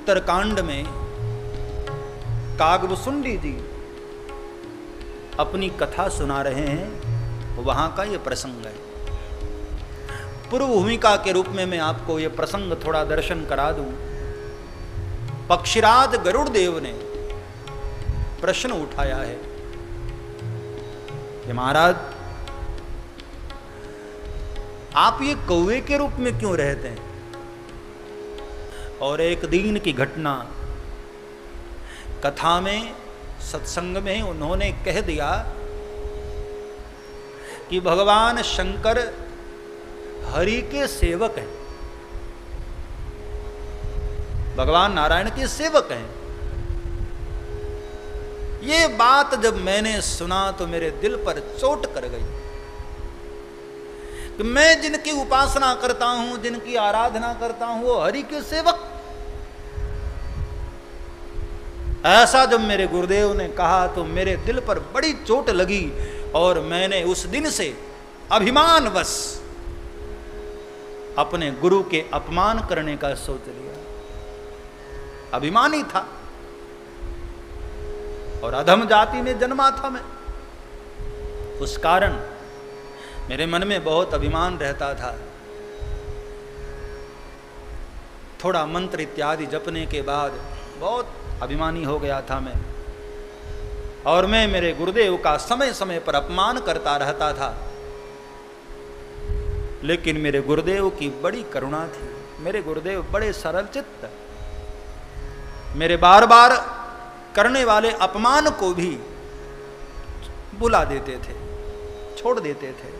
उत्तरकांड में कागभुसुंडी जी अपनी कथा सुना रहे हैं, वहां का ये प्रसंग है। पूर्व भूमिका के रूप में मैं आपको ये प्रसंग थोड़ा दर्शन करा दूं। पक्षीराज गरुड़ देव ने प्रश्न उठाया है कि महाराज, आप ये कौवे के रूप में क्यों रहते हैं? और एक दिन की घटना कथा में, सत्संग में उन्होंने कह दिया कि भगवान शंकर हरि के सेवक हैं, भगवान नारायण के सेवक हैं। ये बात जब मैंने सुना तो मेरे दिल पर चोट कर गई कि मैं जिनकी उपासना करता हूं, जिनकी आराधना करता हूं, वो हरि के सेवक। ऐसा जब मेरे गुरुदेव ने कहा तो मेरे दिल पर बड़ी चोट लगी और मैंने उस दिन से अभिमानवश अपने गुरु के अपमान करने का सोच लिया। अभिमानी था और अधम जाति में जन्मा था मैं, उस कारण मेरे मन में बहुत अभिमान रहता था। थोड़ा मंत्र इत्यादि जपने के बाद बहुत अभिमानी हो गया था मैं, और मैं मेरे गुरुदेव का समय समय पर अपमान करता रहता था। लेकिन मेरे गुरुदेव की बड़ी करुणा थी। मेरे गुरुदेव बड़े सरल चित्त, मेरे बार बार करने वाले अपमान को भी बुला देते थे, छोड़ देते थे।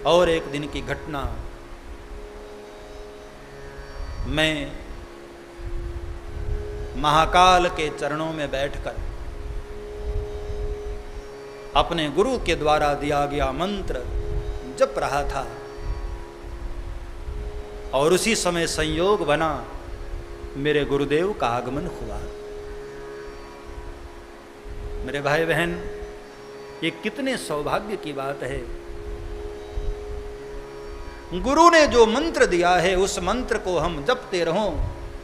और एक दिन की घटना, मैं महाकाल के चरणों में बैठकर अपने गुरु के द्वारा दिया गया मंत्र जप रहा था और उसी समय संयोग बना, मेरे गुरुदेव का आगमन हुआ। मेरे भाई बहन, ये कितने सौभाग्य की बात है। गुरु ने जो मंत्र दिया है उस मंत्र को हम जपते रहो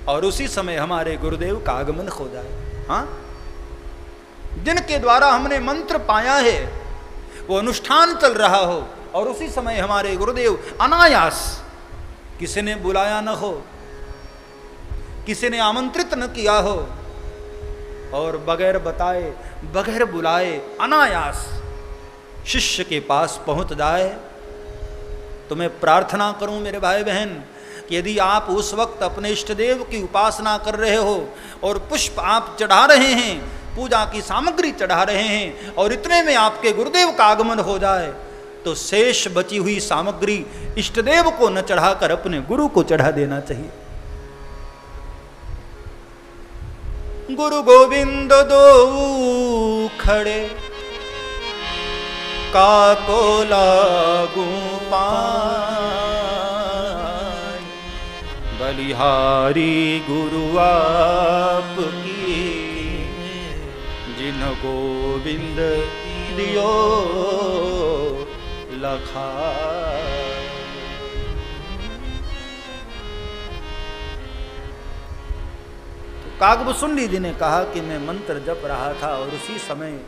और उसी समय हमारे गुरुदेव का आगमन हो जाए। हाँ, जिनके द्वारा हमने मंत्र पाया है वो अनुष्ठान चल रहा हो और उसी समय हमारे गुरुदेव अनायास, किसी ने बुलाया न हो, किसी ने आमंत्रित न किया हो, और बगैर बताए बगैर बुलाए अनायास शिष्य के पास पहुंच जाए। तो मैं प्रार्थना करूं मेरे भाई बहन कि यदि आप उस वक्त अपने इष्ट देव की उपासना कर रहे हो और पुष्प आप चढ़ा रहे हैं, पूजा की सामग्री चढ़ा रहे हैं, और इतने में आपके गुरुदेव का आगमन हो जाए, तो शेष बची हुई सामग्री इष्ट देव को न चढ़ाकर अपने गुरु को चढ़ा देना चाहिए। गुरु गोविंद दो खड़े काको लागू पाए, बलिहारी गुरु आपकी, जिन गोविंद दियो लखा। तो कागभुसुंडी जी ने कहा कि मैं मंत्र जप रहा था और उसी समय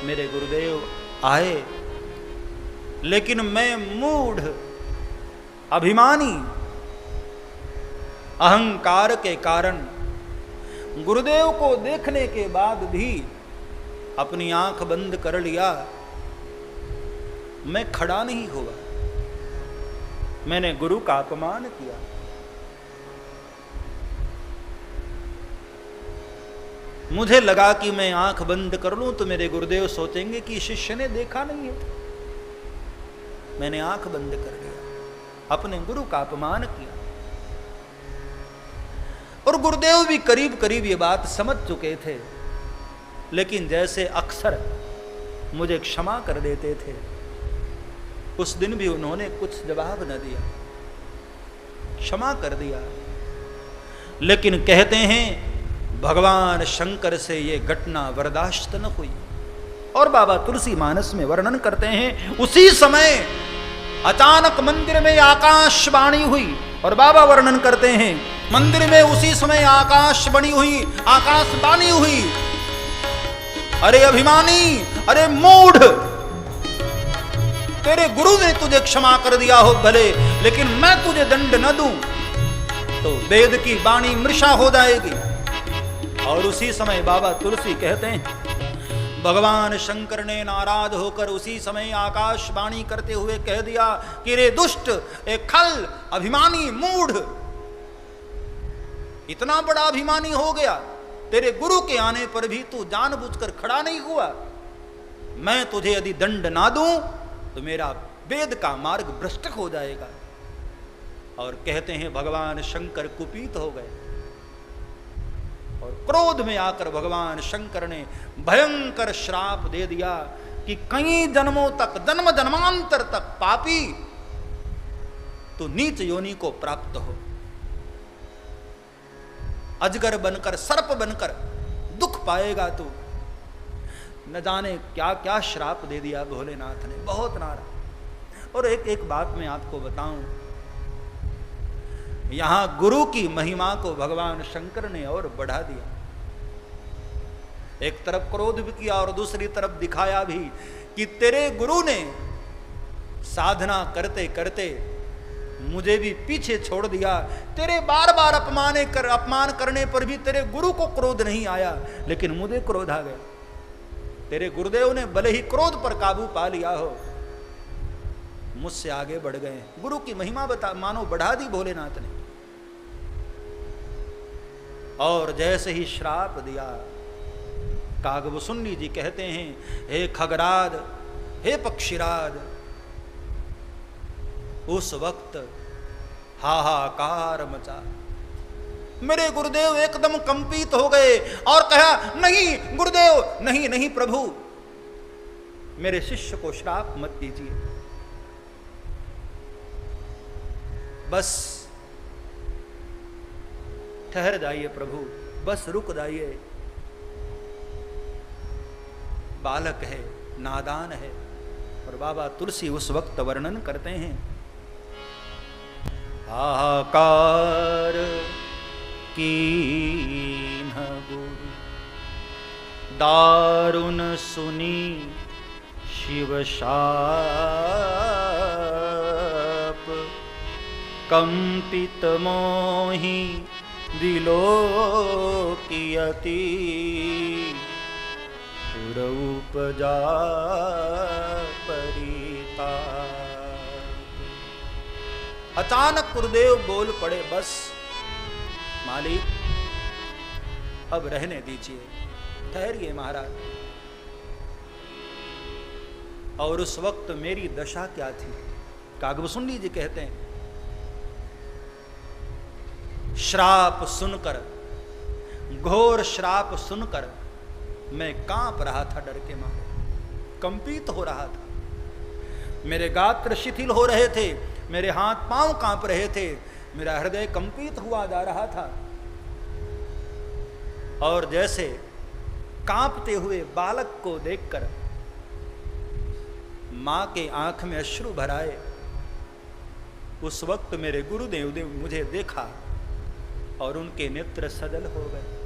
मेरे गुरुदेव आए, लेकिन मैं मूढ़, अभिमानी, अहंकार के कारण गुरुदेव को देखने के बाद भी अपनी आंख बंद कर लिया। मैं खड़ा नहीं हुआ, मैंने गुरु का अपमान किया। मुझे लगा कि मैं आंख बंद कर लूं तो मेरे गुरुदेव सोचेंगे कि शिष्य ने देखा नहीं है। मैंने आंख बंद कर लिया, अपने गुरु का अपमान किया। और गुरुदेव भी करीब करीब ये बात समझ चुके थे, लेकिन जैसे अक्सर मुझे क्षमा कर देते थे, उस दिन भी उन्होंने कुछ जवाब न दिया, क्षमा कर दिया। लेकिन कहते हैं भगवान शंकर से ये घटना बर्दाश्त न हुई। और बाबा तुलसी मानस में वर्णन करते हैं, उसी समय अचानक मंदिर में आकाशवाणी हुई। और बाबा वर्णन करते हैं, मंदिर में उसी समय आकाशवाणी हुई, अरे अभिमानी, अरे मूढ़, तेरे गुरु ने तुझे क्षमा कर दिया हो भले, लेकिन मैं तुझे दंड न दूं तो वेद की वाणी मृषा हो जाएगी। और उसी समय बाबा तुलसी कहते हैं, भगवान शंकर ने नाराज होकर उसी समय आकाशवाणी करते हुए कह दिया कि रे दुष्ट, एक खल, अभिमानी, मूढ़, इतना बड़ा अभिमानी हो गया, तेरे गुरु के आने पर भी तू जानबूझकर खड़ा नहीं हुआ। मैं तुझे यदि दंड ना दूं तो मेरा वेद का मार्ग भ्रष्ट हो जाएगा। और कहते हैं भगवान शंकर कुपित हो गए और क्रोध में आकर भगवान शंकर ने भयंकर श्राप दे दिया कि कई जन्मों तक, जन्म जन्मांतर तक पापी तो नीच योनि को प्राप्त हो, अजगर बनकर, सर्प बनकर दुख पाएगा तू। न जाने क्या क्या श्राप दे दिया भोलेनाथ ने, बहुत नारा। और एक बात मैं आपको बताऊं, यहां गुरु की महिमा को भगवान शंकर ने और बढ़ा दिया। एक तरफ क्रोध भी किया और दूसरी तरफ दिखाया भी कि तेरे गुरु ने साधना करते करते मुझे भी पीछे छोड़ दिया। तेरे बार बार अपमान करने पर भी तेरे गुरु को क्रोध नहीं आया, लेकिन मुझे क्रोध आ गया। तेरे गुरुदेव ने भले ही क्रोध पर काबू पा लिया हो, मुझसे आगे बढ़ गए। गुरु की महिमा मानो बढ़ा दी भोलेनाथ ने। और जैसे ही श्राप दिया, कागभूषुंडी जी कहते हैं, हे खगराज, हे पक्षीराज, उस वक्त हाहाकार मचा। मेरे गुरुदेव एकदम कंपित हो गए और कहा, नहीं गुरुदेव, नहीं नहीं प्रभु, मेरे शिष्य को श्राप मत दीजिए, बस ठहर जाइए प्रभु, बस रुक जाइए, बालक है, नादान है। और बाबा तुलसी उस वक्त वर्णन करते हैं, हाहाकार कीन्ह गुरु दारुण सुनी शिव शाप, कंपित मोहि विलोकियति पुर उपजा परिताप। अचानक गुरुदेव बोल पड़े, बस मालिक अब रहने दीजिए, ठहरिए महाराज। और उस वक्त मेरी दशा क्या थी? कागभूषुंडी जी कहते हैं, श्राप सुनकर, घोर श्राप सुनकर मैं कांप रहा था, डर के मारे कंपित हो रहा था। मेरे गात्र शिथिल हो रहे थे, मेरे हाथ पांव कांप रहे थे, मेरा हृदय कंपित हुआ जा रहा था। और जैसे कांपते हुए बालक को देखकर मां के आंख में अश्रु भराए, उस वक्त मेरे गुरुदेव ने मुझे देखा और उनके नेत्र सजल हो गए।